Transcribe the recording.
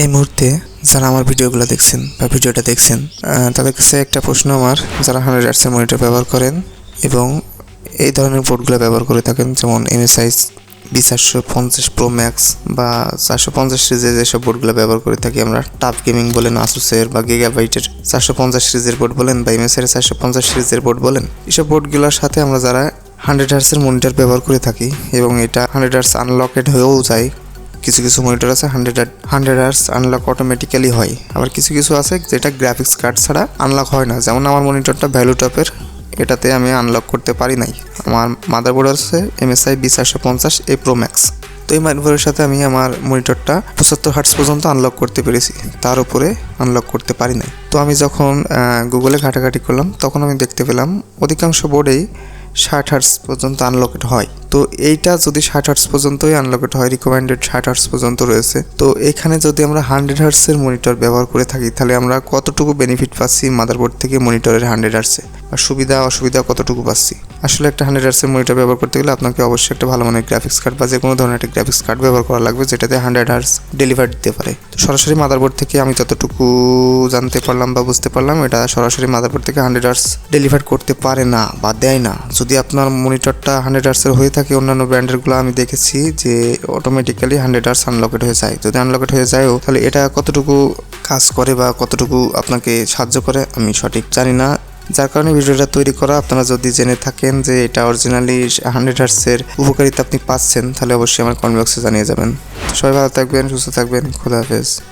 এই মুহূর্তে যারা আমার ভিডিওগুলো দেখছেন বা ভিডিওটা দেখছেন তাদের কাছে একটা প্রশ্ন আমার, যারা 100 হার্টজের মনিটর ব্যবহার করেন এবং এই ধরনের বোর্ডগুলো ব্যবহার করে থাকেন, যেমন MSI B450 Pro Max বা 450 সিরিজের যেসব বোর্ডগুলো ব্যবহার করে থাকি আমরা, টাফ গেমিং বলেন, আসুসের বা গিগাবাইটের 450 সিরিজের বোর্ড বলেন বা MSI এর 450 সিরিজের বোর্ড বলেন, এসব বোর্ডগুলোর সাথে আমরা যারা 100 হার্টজের মনিটর ব্যবহার করে থাকি এবং এটা 100 হার্টজ আনলকেড হয়েও যায়। কিছু কিছু মনিটর আছে 100 হার্টজ আনলক অটোমেটিক্যালি হয়, আবার কিছু কিছু আছে যেটা গ্রাফিক্স কার্ড ছাড়া আনলক হয় না। যেমন আমার মনিটরটা ভ্যালু টপের, এটাতে আমি আনলক করতে পারি নাই। আমার মাদারবোর্ড আছে MSI B450 Pro Max। তো এই মাদারবোর্ডের সাথে আমি আমার মনিটরটা 75 হার্টজ পর্যন্ত আনলক করতে পেরেছি, তার উপরে আনলক করতে পারি নাই। তো আমি যখন গুগলে ঘাটাঘাটি করলাম তখন আমি দেখতে পেলাম অধিকাংশ বোর্ডেই 60 হার্টজ পর্যন্ত আনলকেড হয়। তো এইটা যদি 60 হার্টজ পর্যন্তই আনলকেড হয়, রিকমেন্ডেড 60 হার্টজ পর্যন্ত রয়েছে, তো এখানে যদি আমরা 100 হার্টজের মনিটর ব্যবহার করে থাকি তাহলে আমরা কতটুকু বেনিফিট পাচ্ছি মাদারবোর্ড থেকে মনিটরের 100 হার্টজে, বা সুবিধা অসুবিধা কতটুকু পাচ্ছি। আসলে একটা 100 হার্টজের মনিটর ব্যবহার করতে গেলে আপনাকে অবশ্যই একটা ভালো মানের গ্রাফিক্স কার্ড বা যে কোনো ধরনের একটা গ্রাফিক্স কার্ড ব্যবহার করা লাগবে, যেটাতে 100 হার্টজ ডেলিভার দিতে পারে। তো সরাসরি মাদারবোর্ড থেকে আমি যতটুকু জানতে পারলাম বা বুঝতে পারলাম, এটা সরাসরি মাদারবোর্ড থেকে 100 হার্টজ ডেলিভার করতে পারে না বা দেয় না। যদি আপনার মনিটরটা 100 হার্টজের হয়ে থাকে, অন্যান্য ব্র্যান্ডেরগুলো আমি দেখেছি যে অটোমেটিক্যালি 100 হার্টজ আনলকেড হয়ে যায়। যদি আনলকেড হয়ে যায়ও তাহলে এটা কতটুকু কাজ করে বা কতটুকু আপনাকে সাহায্য করে আমি সঠিক জানি না, যার কারণে ভিডিওটা তৈরি করা। আপনারা যদি জেনে থাকেন যে এটা অরিজিনালি 100 হার্টজের উপকারিতা আপনি পাচ্ছেন, তাহলে অবশ্যই আমার কমেন্ট বক্সে জানিয়ে যাবেন। সবাই ভালো থাকবেন, সুস্থ থাকবেন, খোদা হাফেজ।